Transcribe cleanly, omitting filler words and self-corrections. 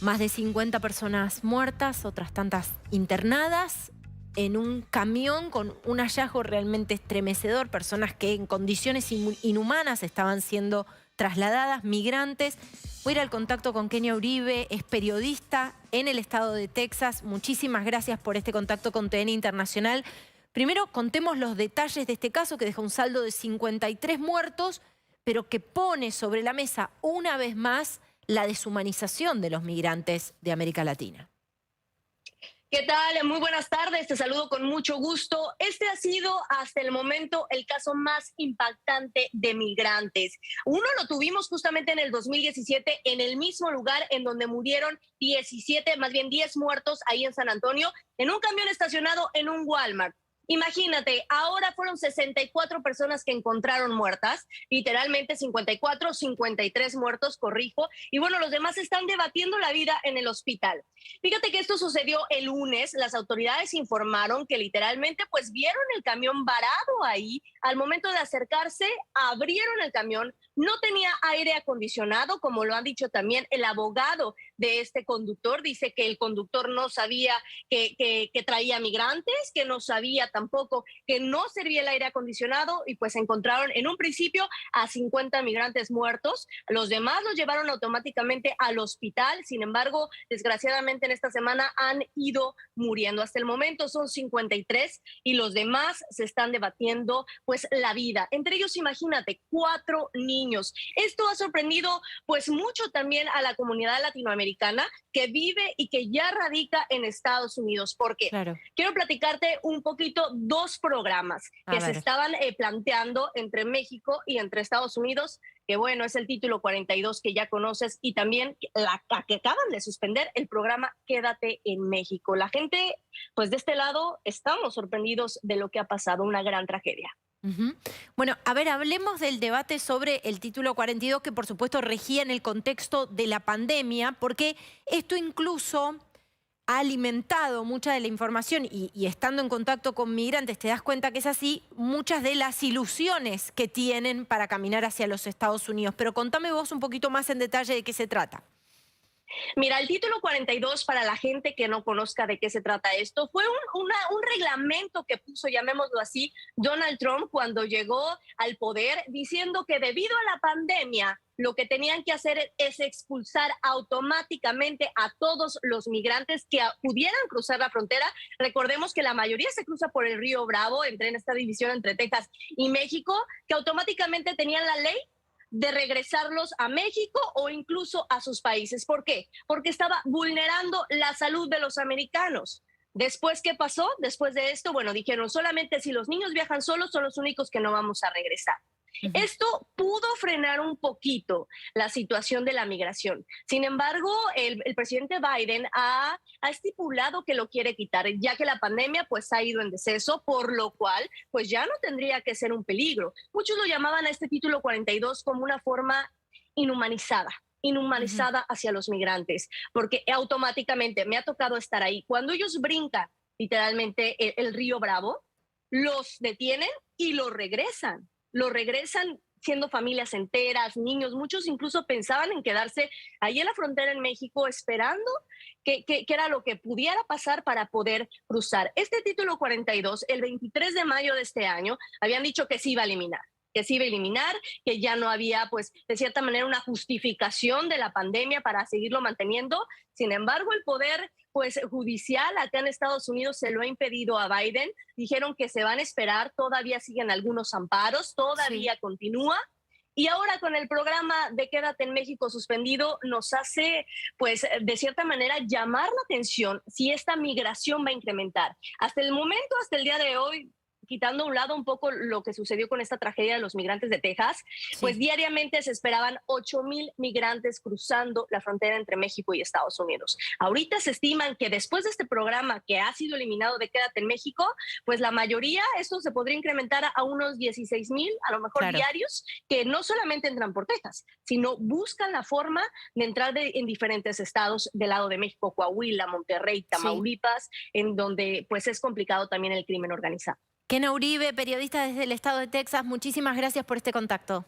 Más de 50 personas muertas, otras tantas internadas en un camión con un hallazgo realmente estremecedor, personas que en condiciones inhumanas estaban siendo trasladadas, migrantes. Voy a ir al contacto con Kenia Uribe, es periodista en el estado de Texas. Muchísimas gracias por este contacto con TN Internacional. Primero, contemos los detalles de este caso que deja un saldo de 53 muertos, pero que pone sobre la mesa una vez más la deshumanización de los migrantes de América Latina. ¿Qué tal? Muy buenas tardes, te saludo con mucho gusto. Este ha sido hasta el momento el caso más impactante de migrantes. Uno lo tuvimos justamente en el 2017 en el mismo lugar en donde murieron 17, más bien 10 muertos ahí en San Antonio, en un camión estacionado en un Walmart. Imagínate, ahora fueron 64 personas que encontraron muertas, literalmente 54, 53 muertos, corrijo, y bueno, los demás están debatiendo la vida en el hospital. Fíjate que esto sucedió el lunes, las autoridades informaron que literalmente pues vieron el camión varado ahí, al momento de acercarse, abrieron el camión, no tenía aire acondicionado, como lo han dicho también el abogado de este conductor, dice que el conductor no sabía que traía migrantes, que no sabía tampoco que no servía el aire acondicionado y pues encontraron en un principio a 50 migrantes muertos. Los demás los llevaron automáticamente al hospital. Sin embargo, desgraciadamente en esta semana han ido muriendo. Hasta el momento son 53 y los demás se están debatiendo pues la vida. Entre ellos, imagínate, 4 niños. Esto ha sorprendido pues mucho también a la comunidad latinoamericana que vive y que ya radica en Estados Unidos. ¿Por qué? Claro. Quiero platicarte un poquito dos programas que se estaban planteando entre México y entre Estados Unidos, que bueno, es el título 42 que ya conoces y también la que acaban de suspender, el programa Quédate en México. La gente, pues de este lado, estamos sorprendidos de lo que ha pasado, una gran tragedia. Bueno, a ver, hablemos del debate sobre el título 42, que por supuesto regía en el contexto de la pandemia, porque esto incluso ha alimentado mucha de la información y estando en contacto con migrantes te das cuenta que es así, muchas de las ilusiones que tienen para caminar hacia los Estados Unidos. Pero contame vos un poquito más en detalle de qué se trata. Mira, el título 42, para la gente que no conozca de qué se trata esto, fue un reglamento que puso, llamémoslo así, Donald Trump cuando llegó al poder, diciendo que debido a la pandemia, lo que tenían que hacer es expulsar automáticamente a todos los migrantes que pudieran cruzar la frontera. Recordemos que la mayoría se cruza por el río Bravo, en esta división entre Texas y México, que automáticamente tenían la ley de regresarlos a México o incluso a sus países. ¿Por qué? Porque estaba vulnerando la salud de los americanos. Después, ¿qué pasó? Después de esto, bueno, dijeron solamente si los niños viajan solos son los únicos que no vamos a regresar. Esto pudo frenar un poquito la situación de la migración. Sin embargo, el presidente Biden ha estipulado que lo quiere quitar, ya que la pandemia pues ha ido en deceso, por lo cual pues ya no tendría que ser un peligro. Muchos lo llamaban a este título 42 como una forma inhumanizada hacia los migrantes, porque automáticamente me ha tocado estar ahí. Cuando ellos brincan literalmente el río Bravo, los detienen y los regresan siendo familias enteras, niños, muchos incluso pensaban en quedarse ahí en la frontera en México esperando que era lo que pudiera pasar para poder cruzar. Este título 42, el 23 de mayo de este año, habían dicho que se iba a eliminar, que ya no había, pues, de cierta manera una justificación de la pandemia para seguirlo manteniendo. Sin embargo, el poder, pues, judicial acá en Estados Unidos se lo ha impedido a Biden. Dijeron que se van a esperar, todavía siguen algunos amparos, todavía continúa. Y ahora con el programa de Quédate en México suspendido, nos hace, pues, de cierta manera llamar la atención si esta migración va a incrementar. Hasta el momento, hasta el día de hoy, quitando a un lado un poco lo que sucedió con esta tragedia de los migrantes de Texas, pues diariamente se esperaban 8,000 migrantes cruzando la frontera entre México y Estados Unidos. Ahorita se estiman que después de este programa que ha sido eliminado de Quédate en México, pues la mayoría, esto se podría incrementar a unos 16,000, a lo mejor diarios, que no solamente entran por Texas, sino buscan la forma de entrar en diferentes estados del lado de México, Coahuila, Monterrey, Tamaulipas, en donde pues es complicado también el crimen organizado. Kenia Uribe, periodista desde el estado de Texas, muchísimas gracias por este contacto.